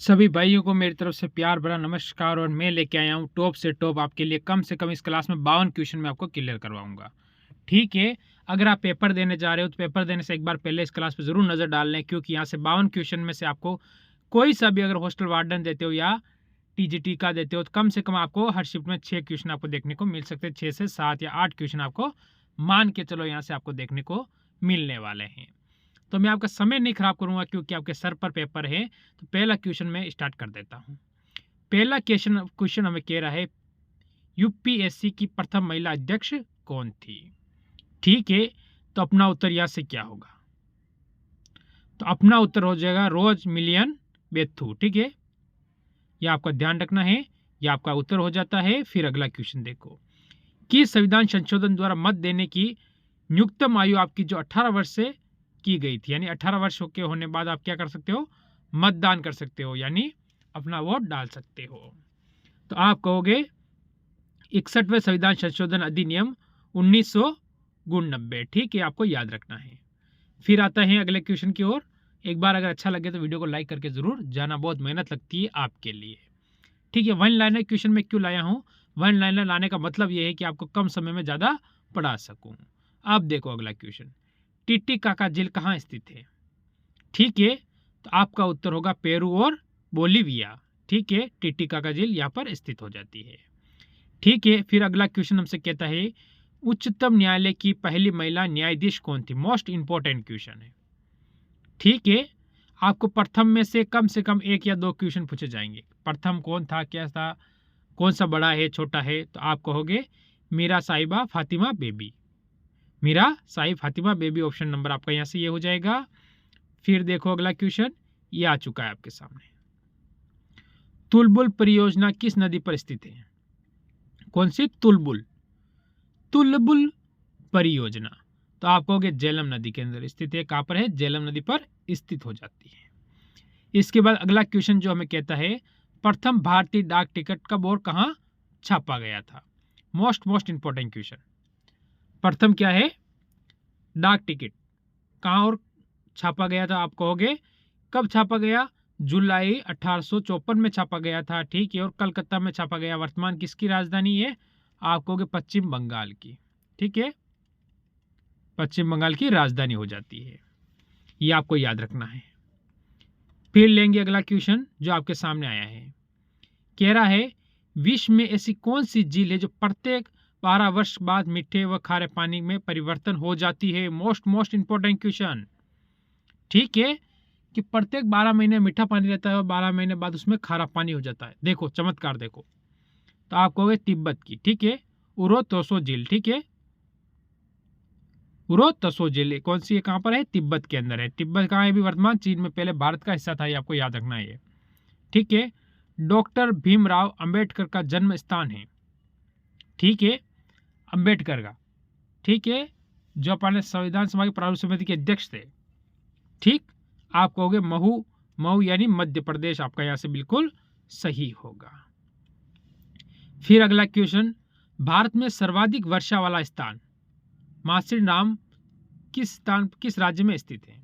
सभी भाइयों को मेरी तरफ से प्यार भरा नमस्कार और मैं लेके आया हूँ टॉप से टॉप आपके लिए कम से कम इस क्लास में 52 क्वेश्चन में आपको क्लियर करवाऊंगा। ठीक है। अगर आप पेपर देने जा रहे हो तो पेपर देने से एक बार पहले इस क्लास पे जरूर नज़र डाल लें, क्योंकि यहाँ से 52 क्वेश्चन में से आपको कोई सा भी अगर हॉस्टल वार्डन देते हो या टीजीटी का देते हो तो कम से कम आपको हर शिफ्ट में 6 क्वेश्चन आपको देखने को मिल सकते हैं। 6 से 7 या 8 क्वेश्चन आपको मान के चलो यहाँ से आपको देखने को मिलने वाले हैं। तो मैं आपका समय नहीं खराब करूंगा क्योंकि आपके सर पर पेपर है। तो पहला क्वेश्चन मैं स्टार्ट कर देता हूं। पहला क्वेश्चन हमें कह रहा है यूपीएससी की प्रथम महिला अध्यक्ष कौन थी। ठीक है। तो अपना उत्तर यहां से क्या होगा? तो अपना उत्तर हो जाएगा रोज मिलियन बेथू। ठीक है, यह आपका ध्यान रखना है। यह आपका उत्तर हो जाता है। फिर अगला क्वेश्चन देखो कि संविधान संशोधन द्वारा मत देने की न्यूनतम आयु आपकी जो 18 वर्ष से की गई थी, यानी 18 वर्ष के होने बाद आप क्या कर सकते हो? मतदान कर सकते हो, यानी अपना वोट डाल सकते हो। तो आप कहोगे 61वें संविधान संशोधन अधिनियम 1990। ठीक है, आपको याद रखना है। फिर आता है अगले क्वेश्चन की ओर। एक बार अगर अच्छा लगे तो वीडियो को लाइक करके जरूर जाना, बहुत मेहनत लगती है आपके लिए। ठीक है, वन लाइनर क्वेश्चन में क्यों लाया हूँ? वन लाइनर लाने का मतलब यह है कि आपको कम समय में ज़्यादा पढ़ा सकूँ। अब देखो अगला क्वेश्चन, टिटिकाका झील कहाँ स्थित है? ठीक है, तो आपका उत्तर होगा पेरू और बोलीविया। ठीक है, टिटिकाका झील यहाँ पर स्थित हो जाती है। ठीक है, फिर अगला क्वेश्चन हमसे कहता है उच्चतम न्यायालय की पहली महिला न्यायाधीश कौन थी? मोस्ट इंपॉर्टेंट क्वेश्चन है। ठीक है, आपको प्रथम में से कम 1 या 2 क्वेश्चन पूछे जाएंगे। प्रथम कौन था, क्या था, कौन सा बड़ा है, छोटा है? तो आप कहोगे मीरा साहिबा फातिमा बेबी। मीरा साहिब फातिमा बेबी ऑप्शन नंबर आपका यहाँ से ये हो जाएगा। फिर देखो अगला क्वेश्चन, ये आ चुका है आपके सामने। तुलबुल परियोजना किस नदी पर स्थित है? कौन सी? तुलबुल परियोजना। तो आप कहोगे झेलम नदी के अंदर स्थित है। कहाँ पर है? झेलम नदी पर स्थित हो जाती है। इसके बाद अगला क्वेश्चन जो हमें कहता है प्रथम भारतीय डाक टिकट कब और कहाँ छापा गया था? Most important question. प्रथम क्या है? डाक टिकट कहाँ और छापा गया था? आप कहोगे कब छापा गया? जुलाई 1854 में छापा गया था। ठीक है, और कलकत्ता में छापा गया। वर्तमान किसकी राजधानी है? आप कहोगे पश्चिम बंगाल की। ठीक है, पश्चिम बंगाल की राजधानी हो जाती है। ये आपको याद रखना है। फिर लेंगे अगला क्वेश्चन जो आपके सामने आया है। कह रहा है विश्व में ऐसी कौन सी झील है जो प्रत्येक 12 वर्ष बाद मीठे व खारे पानी में परिवर्तन हो जाती है? Most important question. ठीक है, कि प्रत्येक 12 महीने मीठा पानी रहता है और 12 महीने बाद उसमें खारा पानी हो जाता है। देखो चमत्कार देखो। तो आप कहोगे तिब्बत की। ठीक है, उरो तोसो झील। ठीक है, उरो तसो झील कौन सी है? कहाँ पर है? तिब्बत के अंदर है। तिब्बत कहाँ है? भी वर्तमान चीन में, पहले भारत का हिस्सा था। ये आपको याद रखना है। ठीक है, डॉक्टर भीमराव अंबेडकर का जन्म स्थान है। ठीक है, अंबेडकर का। ठीक है, जो अपने संविधान सभा की प्रारूप समिति के अध्यक्ष थे। ठीक, आप कहोगे महू यानी मध्य प्रदेश आपका यहाँ से बिल्कुल सही होगा। फिर अगला क्वेश्चन, भारत में सर्वाधिक वर्षा वाला स्थान मासिर नाम किस राज्य में स्थित है?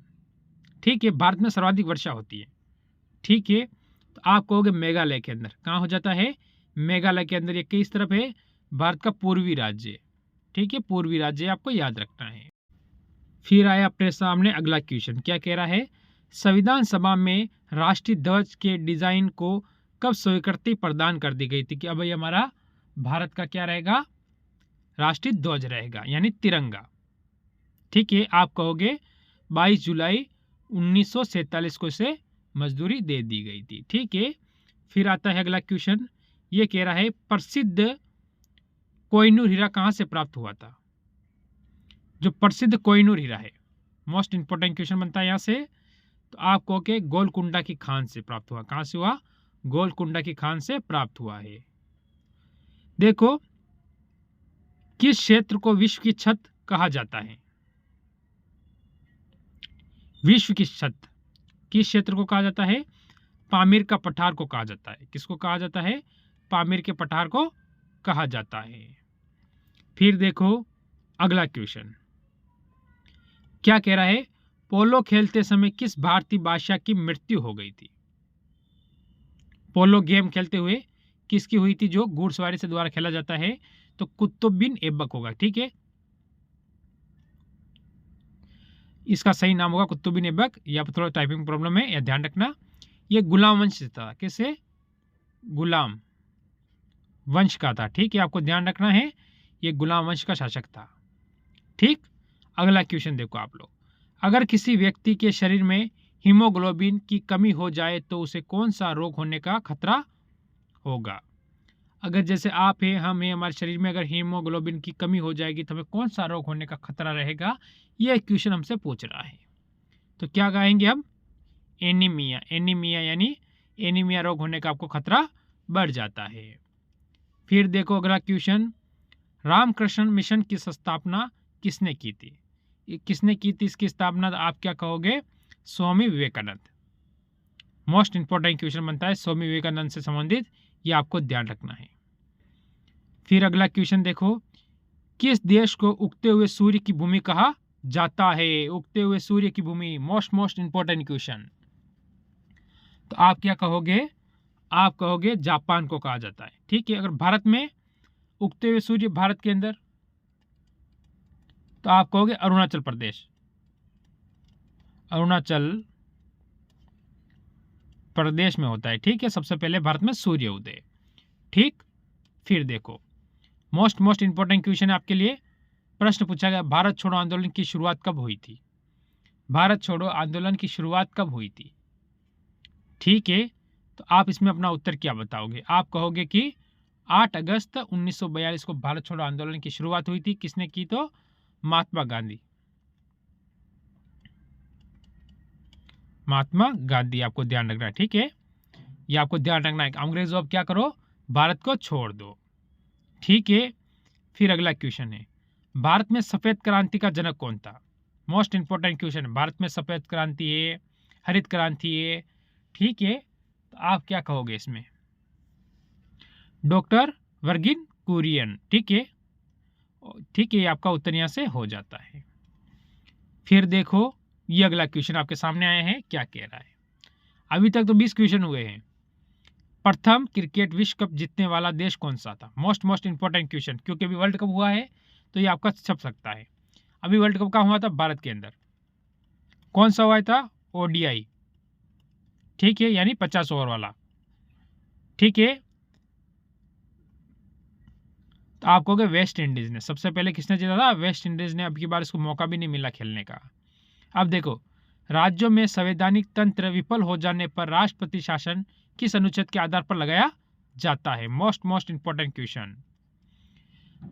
ठीक है, भारत में सर्वाधिक वर्षा होती है। ठीक है, तो आप कहोगे मेघालय के अंदर। कहाँ हो जाता है? मेघालय के अंदर। ये किस तरफ है? भारत का पूर्वी राज्य। ठीक है, पूर्वी राज्य आपको याद रखना है। फिर आया अपने सामने अगला क्वेश्चन। क्या कह रहा है संविधान सभा में राष्ट्रीय ध्वज के डिजाइन को कब स्वीकृति प्रदान कर दी गई थी कि अब ये हमारा भारत का क्या रहेगा? राष्ट्रीय ध्वज रहेगा, यानी तिरंगा। ठीक है, आप कहोगे 22 जुलाई 1947 को इसे मजदूरी दे दी गई थी। ठीक है, फिर आता है अगला क्वेश्चन। ये कह रहा है प्रसिद्ध कोहिनूर हीरा कहाँ से प्राप्त हुआ था? जो प्रसिद्ध कोहिनूर हीरा है, मोस्ट इंपॉर्टेंट क्वेश्चन बनता है यहाँ से। तो आप कहोगे गोलकुंडा की खान से प्राप्त हुआ। कहाँ से हुआ? गोलकुंडा की खान से प्राप्त हुआ है। देखो किस क्षेत्र को विश्व की छत कहा जाता है? विश्व की छत किस क्षेत्र को कहा जाता है? पामीर का पठार को कहा जाता है। किसको कहा जाता है? पामीर के पठार को कहा जाता है। फिर देखो अगला क्वेश्चन क्या कह रहा है पोलो खेलते समय किस भारतीय बादशाह की मृत्यु हो गई थी? पोलो गेम खेलते हुए किसकी हुई थी, जो घुड़सवारी से द्वारा खेला जाता है, तो कुतुब बिन ऐबक होगा। ठीक है, इसका सही नाम होगा कुतुब बिन ऐबक। यहाँ पर थोड़ा टाइपिंग प्रॉब्लम है, यह ध्यान रखना। ये गुलाम वंश था, कैसे, गुलाम वंश का था। ठीक है, आपको ध्यान रखना है, ये गुलाम वंश का शासक था। ठीक, अगला क्वेश्चन देखो आप लोग। अगर किसी व्यक्ति के शरीर में हीमोग्लोबिन की कमी हो जाए तो उसे कौन सा रोग होने का खतरा होगा। अगर जैसे आप हैं, हम हैं, हमारे शरीर में अगर हीमोग्लोबिन की कमी हो जाएगी तो हमें कौन सा रोग होने का खतरा रहेगा, यह क्वेश्चन हमसे पूछ रहा है। तो क्या कहेंगे हम, एनीमिया। एनीमिया यानी एनीमिया रोग होने का आपको खतरा बढ़ जाता है। फिर देखो अगला क्वेश्चन, रामकृष्ण मिशन की स्थापना किसने की थी। किसने की थी इसकी स्थापना, तो आप क्या कहोगे, Swami Vivekananda. Most important question बनता है स्वामी विवेकानंद से संबंधित, ये आपको ध्यान रखना है। फिर अगला क्वेश्चन देखो, किस देश को उगते हुए सूर्य की भूमि कहा जाता है। उगते हुए सूर्य की भूमि, मोस्ट इंपॉर्टेंट क्वेश्चन। तो आप क्या कहोगे, आप कहोगे जापान को कहा जाता है। ठीक है, अगर भारत में उगते हुए सूर्य भारत के अंदर, तो आप कहोगे अरुणाचल प्रदेश। अरुणाचल प्रदेश में होता है। ठीक है, सबसे पहले भारत में सूर्य उदय। ठीक, फिर देखो मोस्ट इंपॉर्टेंट क्वेश्चन है आपके लिए। प्रश्न पूछा गया, भारत छोड़ो आंदोलन की शुरुआत कब हुई थी। भारत छोड़ो आंदोलन की शुरुआत कब हुई थी। ठीक है, तो आप इसमें अपना उत्तर क्या बताओगे। आप कहोगे कि 8 अगस्त 1942 को भारत छोड़ो आंदोलन की शुरुआत हुई थी। किसने की, तो महात्मा गांधी। महात्मा गांधी, आपको ध्यान रखना है। ठीक है, ये आपको ध्यान रखना है कि अंग्रेजों अब क्या करो, भारत को छोड़ दो। ठीक है, फिर अगला क्वेश्चन है, भारत में सफेद क्रांति का जनक कौन था। मोस्ट इंपॉर्टेंट क्वेश्चन है, भारत में सफेद क्रांति है, हरित क्रांति है। ठीक है, तो आप क्या कहोगे इसमें, डॉक्टर वर्गिन कुरियन। ठीक है, ठीक है, आपका उत्तर यहां से हो जाता है। फिर देखो ये अगला क्वेश्चन आपके सामने आया है, क्या कह रहा है। अभी तक तो 20 क्वेश्चन हुए हैं। प्रथम क्रिकेट विश्व कप जीतने वाला देश कौन सा था। मोस्ट इंपॉर्टेंट क्वेश्चन, क्योंकि अभी वर्ल्ड कप हुआ है तो ये आपका छप सकता है। अभी वर्ल्ड कप कहाँ हुआ था, भारत के अंदर। कौन सा हुआ था, ओडीआई। ठीक है, यानी 50 ओवर वाला। ठीक है, तो आप कहोगे वेस्ट इंडीज ने। सबसे पहले किसने जीता था, वेस्ट इंडीज ने। अब की बार इसको मौका भी नहीं मिला खेलने का। अब देखो, राज्यों में संवैधानिक तंत्र विफल हो जाने पर राष्ट्रपति शासन किस अनुच्छेद के आधार पर लगाया जाता है। Most important question.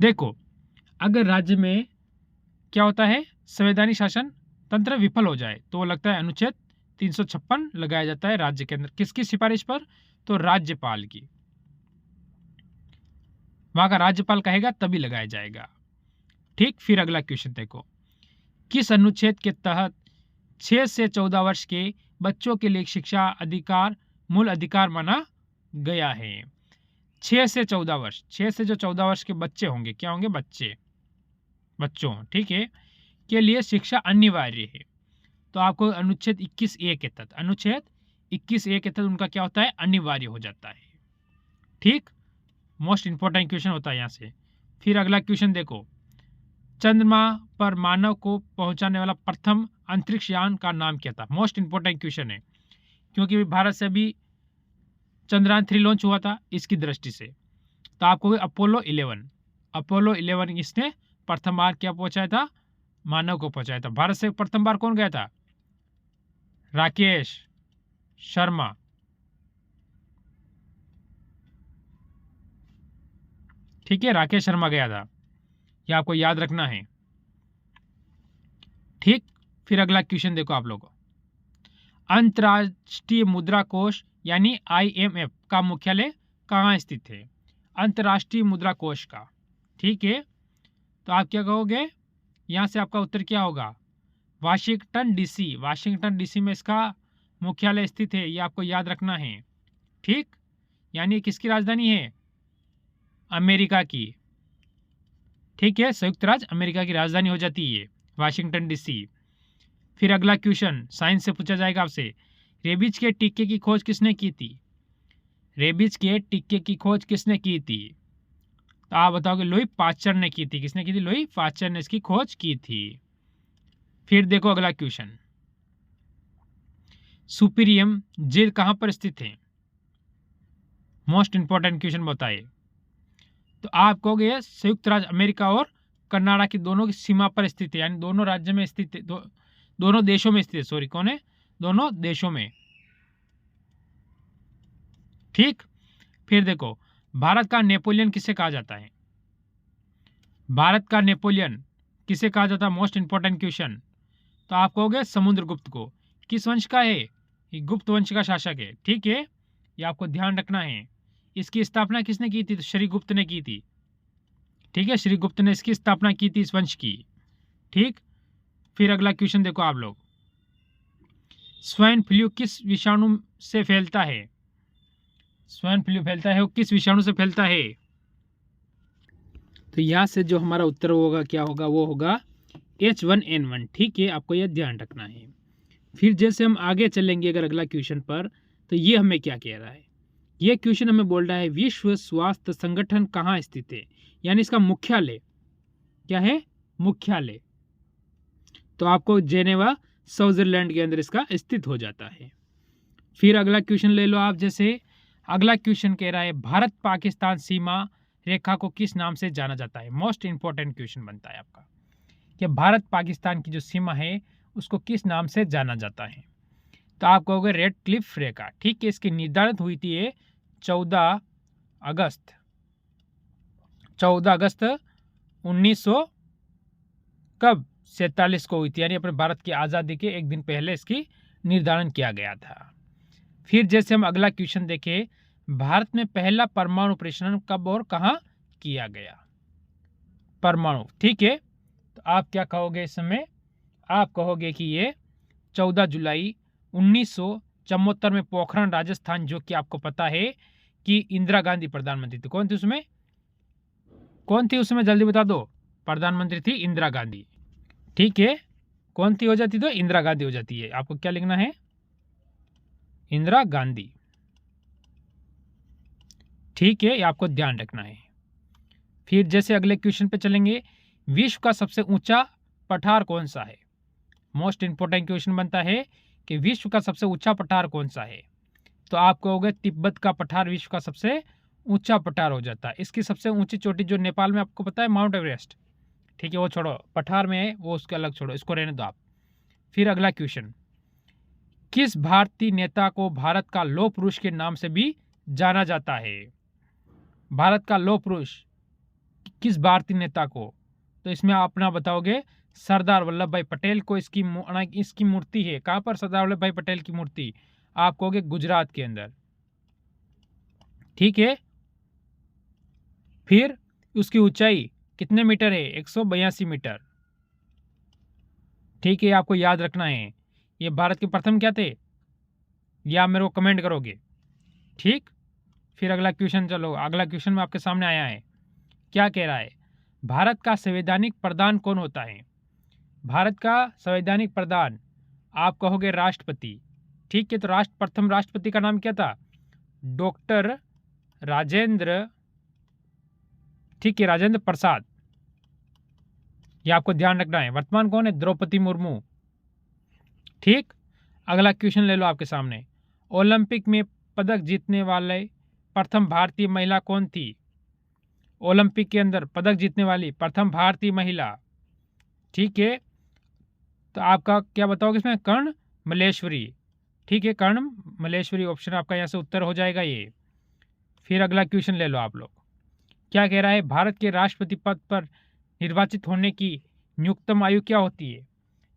देखो, अगर राज्य में क्या होता है, संवैधानिक शासन तंत्र विफल हो जाए तो वो लगता है अनुच्छेद 356 लगाया जाता है राज्य के अंदर। किसकी सिफारिश पर, तो राज्यपाल की। वहां का राज्यपाल कहेगा तभी लगाया जाएगा। ठीक, फिर अगला क्वेश्चन देखो, किस अनुच्छेद के तहत 6 से 14 वर्ष के बच्चों के लिए शिक्षा अधिकार मूल अधिकार माना गया है। 6 से 14 वर्ष, 6 से जो 14 वर्ष के बच्चे होंगे, क्या होंगे, बच्चों, ठीक है, के लिए शिक्षा अनिवार्य है। तो आपको अनुच्छेद 21A के तहत, अनुच्छेद 21A के तहत उनका क्या होता है, अनिवार्य हो जाता है। ठीक, मोस्ट इंपॉर्टेंट क्वेश्चन होता है यहाँ से। फिर अगला क्वेश्चन देखो, चंद्रमा पर मानव को पहुंचाने वाला प्रथम अंतरिक्ष यान का नाम क्या था। मोस्ट इंपॉर्टेंट क्वेश्चन है, क्योंकि भारत से अभी चंद्रयान 3 लॉन्च हुआ था इसकी दृष्टि से। तो आपको अपोलो 11, अपोलो 11 इसने प्रथम बार क्या पहुंचाया था, मानव को पहुंचाया था। भारत से प्रथम बार कौन गया था, राकेश शर्मा। ठीक है, राकेश शर्मा गया था, यह आपको याद रखना है। ठीक, फिर अगला क्वेश्चन देखो आप लोगों, अंतर्राष्ट्रीय मुद्रा कोष यानी IMF का मुख्यालय कहाँ स्थित है, अंतर्राष्ट्रीय मुद्रा कोष का। ठीक है, तो आप क्या कहोगे, यहाँ से आपका उत्तर क्या होगा, वाशिंगटन डीसी। वाशिंगटन डीसी में इसका मुख्यालय स्थित है, ये आपको याद रखना है। ठीक, यानी किसकी राजधानी है, अमेरिका की। ठीक है, संयुक्त राज्य अमेरिका की राजधानी हो जाती है वाशिंगटन डीसी। फिर अगला क्वेश्चन साइंस से पूछा जाएगा आपसे, रेबीज के टीके की खोज किसने की थी। रेबीज के टीके की खोज किसने की थी? तो आप बताओगे लुई पास्चर ने की थी। किसने की थी? लुई पास्चर ने इसकी खोज की थी। फिर देखो अगला क्वेश्चन, सुपीरियम जेल कहां पर स्थित है? मोस्ट इंपॉर्टेंट क्वेश्चन बताइए। तो आप कहोगे संयुक्त राज्य अमेरिका और कनाडा की दोनों की सीमा पर स्थित है, यानी दोनों राज्य में स्थित है, दोनों देशों में स्थित है। सॉरी, कौन है? दोनों देशों में। ठीक। फिर देखो, भारत का नेपोलियन किसे कहा जाता है? भारत का नेपोलियन किसे कहा जाता है? Most important question. तो आप कहोगे समुद्रगुप्त को। किस वंश का है? ये गुप्त वंश का शासक है। ठीक है, ये आपको ध्यान रखना है। इसकी स्थापना किसने की थी? तो श्रीगुप्त ने की थी। ठीक है, श्रीगुप्त ने इसकी स्थापना की थी, इस वंश की। ठीक। फिर अगला क्वेश्चन देखो आप लोग, स्वाइन फ्लू किस विषाणु से फैलता है? स्वाइन फ्लू फैलता है वो किस विषाणु से फैलता है? तो यहां से जो हमारा उत्तर होगा क्या होगा? वो होगा H1N1। ठीक है, आपको यह ध्यान रखना है। फिर जैसे हम आगे चलेंगे अगर अगला क्वेश्चन पर, तो ये हमें क्या कह रहा है? ये क्वेश्चन हमें बोल रहा है विश्व स्वास्थ्य संगठन कहाँ स्थित है, यानी इसका मुख्यालय क्या है? मुख्यालय। तो आपको जेनेवा स्विट्जरलैंड के अंदर इसका स्थित हो जाता है। फिर अगला क्वेश्चन ले लो आप। जैसे अगला क्वेश्चन कह रहा है भारत पाकिस्तान सीमा रेखा को किस नाम से जाना जाता है? मोस्ट इंपॉर्टेंट क्वेश्चन बनता है आपका कि भारत पाकिस्तान की जो सीमा है उसको किस नाम से जाना जाता है? तो आप कहोगे रेड क्लिफ रेखा। ठीक है, इसकी निर्धारित हुई थी ये 14 अगस्त 1900 कब? 47 को हुई थी, यानी अपने भारत की आज़ादी के एक दिन पहले इसकी निर्धारण किया गया था। फिर जैसे हम अगला क्वेश्चन देखें, भारत में पहला परमाणु परीक्षण कब और कहां किया गया? परमाणु। ठीक है, तो आप क्या कहोगे इस समय? आप कहोगे कि ये 14 जुलाई 1974 में पोखरण राजस्थान, जो कि आपको पता है कि इंदिरा गांधी प्रधानमंत्री थी। कौन थी उसमें? कौन थी उसमें? जल्दी बता दो। प्रधानमंत्री थी इंदिरा गांधी। ठीक है, कौन थी हो जाती? तो इंदिरा गांधी हो जाती है। आपको क्या लिखना है? इंदिरा गांधी। ठीक है, ये आपको ध्यान रखना है। फिर जैसे अगले क्वेश्चन पे चलेंगे, विश्व का सबसे ऊंचा पठार कौन सा है? मोस्ट इंपोर्टेंट क्वेश्चन बनता है कि विश्व का सबसे ऊंचा पठार कौन सा है? तो आप कहोगे तिब्बत का पठार विश्व का सबसे ऊंचा पठार हो जाता है। इसकी सबसे ऊंची चोटी जो नेपाल में आपको पता है, माउंट एवरेस्ट। ठीक है, वो छोड़ो, पठार में है वो, उसके अलग छोड़ो, इसको रहने दो आप। फिर अगला क्वेश्चन, किस भारतीय नेता को भारत का लौह पुरुष के नाम से भी जाना जाता है? भारत का लौह पुरुष किस भारतीय नेता को? तो इसमें आप अपना बताओगे सरदार वल्लभ भाई पटेल को। इसकी मूर्ति है कहां पर? सरदार वल्लभ भाई पटेल की मूर्ति आप कहोगे गुजरात के अंदर। ठीक है, फिर उसकी ऊंचाई कितने मीटर है? 182 मीटर। ठीक है, आपको याद रखना है। ये भारत के प्रथम क्या थे? ये आप मेरे को कमेंट करोगे। ठीक। फिर अगला क्वेश्चन, चलो अगला क्वेश्चन में आपके सामने आया है, क्या कह रहा है? भारत का संवैधानिक प्रधान कौन होता है? भारत का संवैधानिक प्रधान आप कहोगे राष्ट्रपति। ठीक है, तो प्रथम राष्ट्रपति का नाम क्या था? डॉक्टर राजेंद्र, ठीक है, राजेंद्र प्रसाद। ये आपको ध्यान रखना है। वर्तमान कौन है? द्रौपदी मुर्मू। ठीक। अगला क्वेश्चन ले लो आपके सामने, ओलंपिक में पदक जीतने वाले प्रथम भारतीय महिला कौन थी? ओलंपिक के अंदर पदक जीतने वाली प्रथम भारतीय महिला। ठीक है, तो आपका क्या बताओगे इसमें? कर्ण मल्लेश्वरी। ठीक है, कर्ण मल्लेश्वरी ऑप्शन आपका यहाँ से उत्तर हो जाएगा ये। फिर अगला क्वेश्चन ले लो आप लोग, क्या कह रहा है? भारत के राष्ट्रपति पद पर निर्वाचित होने की न्यूनतम आयु क्या होती है?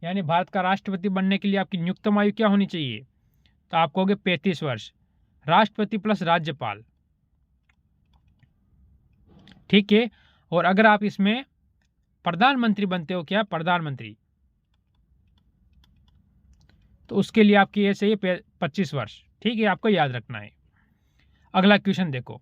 यानी भारत का राष्ट्रपति बनने के लिए आपकी न्यूनतम आयु क्या होनी चाहिए? तो आप कहोगे 35 वर्ष। राष्ट्रपति प्लस राज्यपाल। ठीक है, और अगर आप इसमें प्रधानमंत्री बनते हो, क्या प्रधानमंत्री, तो उसके लिए आपकी एज चाहिए 25 वर्ष। ठीक है, आपको याद रखना है। अगला क्वेश्चन देखो,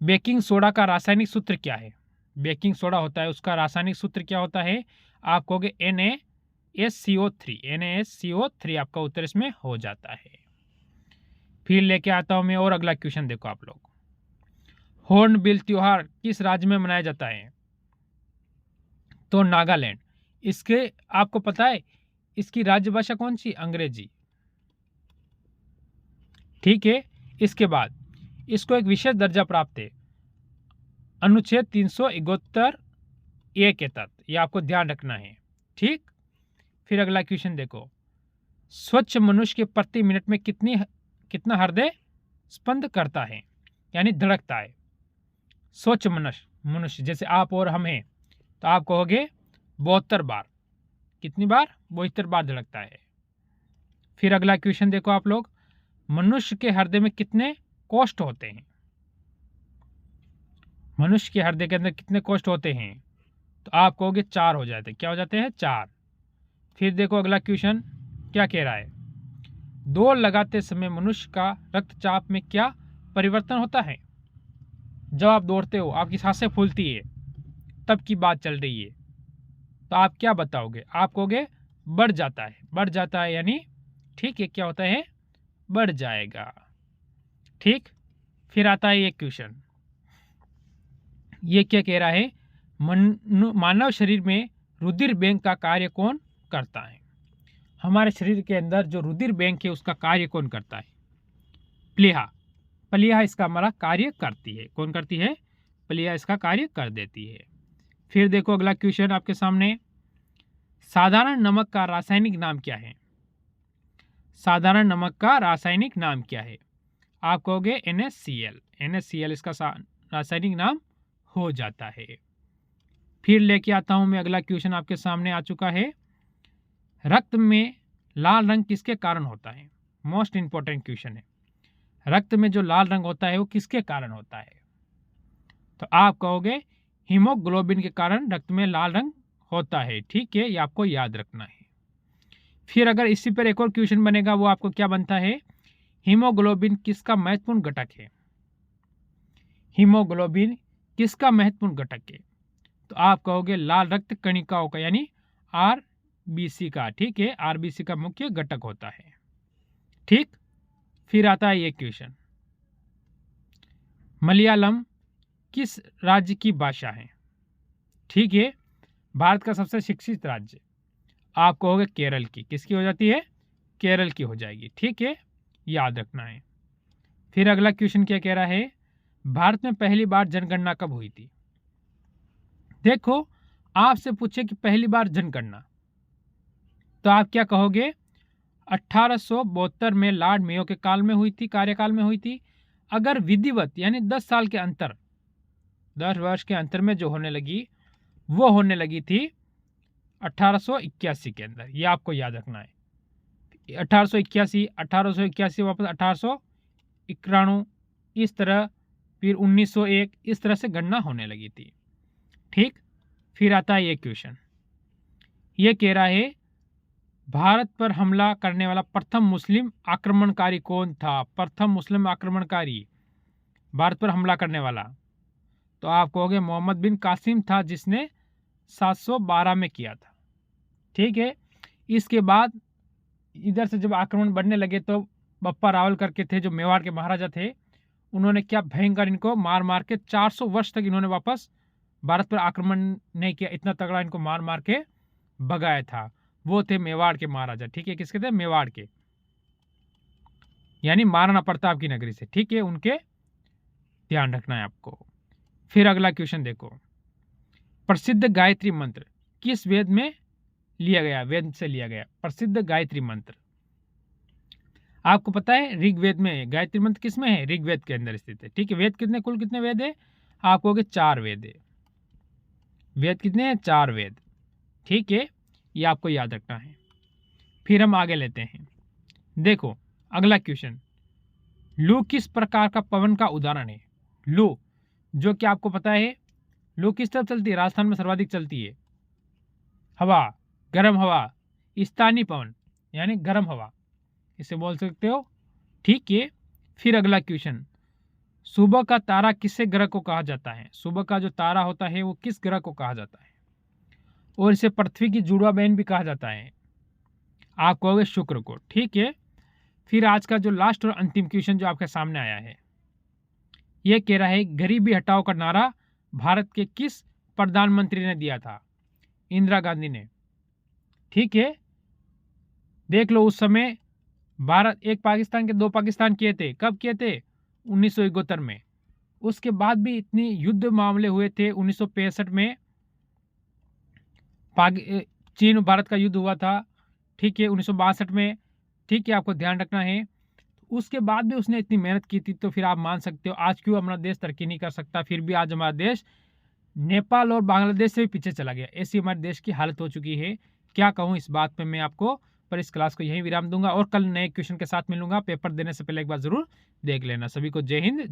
बेकिंग सोडा का रासायनिक सूत्र क्या है? बेकिंग सोडा होता है, उसका रासायनिक सूत्र क्या होता है? आप कहोगे NaSCO3। NaSCO3 आपका उत्तर इसमें हो जाता है। फिर लेके आता हूं मैं और अगला क्वेश्चन, देखो आप लोग। हॉर्नबिल त्योहार किस राज्य में मनाया जाता है? तो नागालैंड। इसके आपको पता है इसकी राज्यभाषा कौन सी? अंग्रेजी। ठीक है। इसके बाद इसको एक विशेष दर्जा प्राप्त है अनुच्छेद 371 ए के तहत, ये आपको ध्यान रखना है। ठीक। फिर अगला क्वेश्चन देखो, स्वच्छ मनुष्य के प्रति मिनट में कितना हृदय स्पंद करता है, यानी धड़कता है? स्वच्छ मनुष्य जैसे आप और हम हैं, तो आप कहोगे 72 बार। कितनी बार? 72 बार धड़कता है। फिर अगला क्वेश्चन देखो आप लोग, मनुष्य के हृदय में कितने कोष्ठ होते हैं? मनुष्य के हृदय के अंदर कितने कोष्ठ होते हैं? तो आप कहोगे 4 हो जाते हैं। क्या हो जाते हैं? 4। फिर देखो अगला क्वेश्चन क्या कह रहा है, दौड़ लगाते समय मनुष्य का रक्तचाप में क्या परिवर्तन होता है? जब आप दौड़ते हो आपकी सांसें फूलती है, तब की बात चल रही है, तो आप क्या बताओगे? आप कहोगे बढ़ जाता है। बढ़ जाता है यानी ठीक है, क्या होता है? बढ़ जाएगा। ठीक। फिर आता है एक क्वेश्चन, ये क्या कह रहा है, मानव शरीर में रुधिर बैंक का कार्य कौन करता है? हमारे शरीर के अंदर जो रुधिर बैंक है उसका कार्य कौन करता है? प्लीहा। प्लीहा इसका हमारा कार्य करती है। कौन करती है? प्लीहा इसका कार्य कर देती है। फिर देखो अगला क्वेश्चन आपके सामने, साधारण नमक का रासायनिक नाम क्या है? साधारण नमक का रासायनिक नाम क्या है? आप कहोगे NaCl। NaCl इसका रासायनिक नाम हो जाता है। फिर लेके आता हूं मैं अगला क्वेश्चन आपके सामने आ चुका है, रक्त में लाल रंग किसके कारण होता है? मोस्ट इंपॉर्टेंट क्वेश्चन है। रक्त में जो लाल रंग होता है वो किसके कारण होता है? तो आप कहोगे हीमोग्लोबिन के कारण रक्त में लाल रंग होता है। ठीक है, ये आपको याद रखना है। फिर अगर इसी पर एक और क्वेश्चन बनेगा, वो आपको क्या बनता है, हीमोग्लोबिन किसका महत्वपूर्ण घटक है? हीमोग्लोबिन किसका महत्वपूर्ण घटक है? तो आप कहोगे लाल रक्त कणिकाओं का, यानी आरबीसी का। ठीक है, आरबीसी का मुख्य घटक होता है। ठीक। फिर आता है ये क्वेश्चन, मलयालम किस राज्य की भाषा है? ठीक है, भारत का सबसे शिक्षित राज्य। आप कहोगे केरल की। किसकी हो जाती है? केरल की हो जाएगी। ठीक है, याद रखना है। फिर अगला क्वेश्चन क्या कह रहा है, भारत में पहली बार जनगणना कब हुई थी? देखो, आपसे पूछे कि पहली बार जनगणना, तो आप क्या कहोगे? 1872 में लॉर्ड मेयो के काल में हुई थी, कार्यकाल में हुई थी। अगर विधिवत यानी 10 साल के अंतर, 10 वर्ष के अंतर में जो होने लगी, वो होने लगी थी 1881 के अंदर। ये आपको याद रखना है। 1881 वापस 1891, इस तरह, फिर 1901, इस तरह से गणना होने लगी थी। ठीक। फिर आता है ये क्वेश्चन, ये कह रहा है भारत पर हमला करने वाला प्रथम मुस्लिम आक्रमणकारी कौन था? प्रथम मुस्लिम आक्रमणकारी भारत पर हमला करने वाला, तो आप कहोगे मोहम्मद बिन कासिम था, जिसने 712 में किया था। ठीक है। इसके बाद इधर से जब आक्रमण बढ़ने लगे, तो बप्पा रावल करके थे जो मेवाड़ के महाराजा थे, उन्होंने क्या भयंकर इनको मार मार के 400 वर्ष तक इन्होंने वापस भारत पर आक्रमण नहीं किया। इतना तगड़ा इनको मार मार के भगाया था। वो थे मेवाड़ के महाराजा। ठीक है, किसके थे? मेवाड़ के, यानी महाराणा प्रताप की नगरी से। ठीक है, उनके ध्यान रखना है आपको। फिर अगला क्वेश्चन देखो, प्रसिद्ध गायत्री मंत्र किस वेद में लिया गया? वेद से लिया गया प्रसिद्ध गायत्री मंत्र। आपको पता है ऋग्वेद में है। गायत्री मंत्र किस में है? ऋग्वेद के अंदर स्थित है। ठीक है, वेद कितने, कुल कितने वेद है? आप कहोगे 4 वेद है। वेद कितने हैं? 4 वेद। ठीक है, ये आपको याद रखना है। फिर हम आगे लेते हैं। देखो अगला क्वेश्चन, लू किस प्रकार का पवन का उदाहरण है? लू, जो कि आपको पता है लू किस तरफ चलती है? राजस्थान में सर्वाधिक चलती है हवा, गर्म हवा, स्थानीय पवन, यानी गर्म हवा, इसे बोल सकते हो। ठीक है। फिर अगला क्वेश्चन, सुबह का तारा किसे ग्रह को कहा जाता है? सुबह का जो तारा होता है वो किस ग्रह को कहा जाता है? और इसे पृथ्वी की जुड़वा बहन भी कहा जाता है। आप कहोगे शुक्र को। ठीक है। फिर आज का जो लास्ट और अंतिम क्वेश्चन जो आपके सामने आया है, ये कह रहा है गरीबी हटाओ का नारा भारत के किस प्रधानमंत्री ने दिया था? इंदिरा गांधी ने। ठीक है, देख लो उस समय भारत एक पाकिस्तान के दो पाकिस्तान किए थे। कब किए थे? 1971 में। उसके बाद भी इतनी युद्ध मामले हुए थे। 1965 में चीन और भारत का युद्ध हुआ था। ठीक है, 1962 में। ठीक है, आपको ध्यान रखना है। उसके बाद भी उसने इतनी मेहनत की थी, तो फिर आप मान सकते हो आज क्यों हमारा देश तरक्की नहीं कर सकता। फिर भी आज हमारा देश नेपाल और बांग्लादेश से भी पीछे चला गया। ऐसी हमारे देश की हालत हो चुकी है। क्या कहूँ इस बात पे मैं आपको, पर इस क्लास को यहीं विराम दूंगा और कल नए क्वेश्चन के साथ मिलूंगा। पेपर देने से पहले एक बार जरूर देख लेना। सभी को जय हिंद।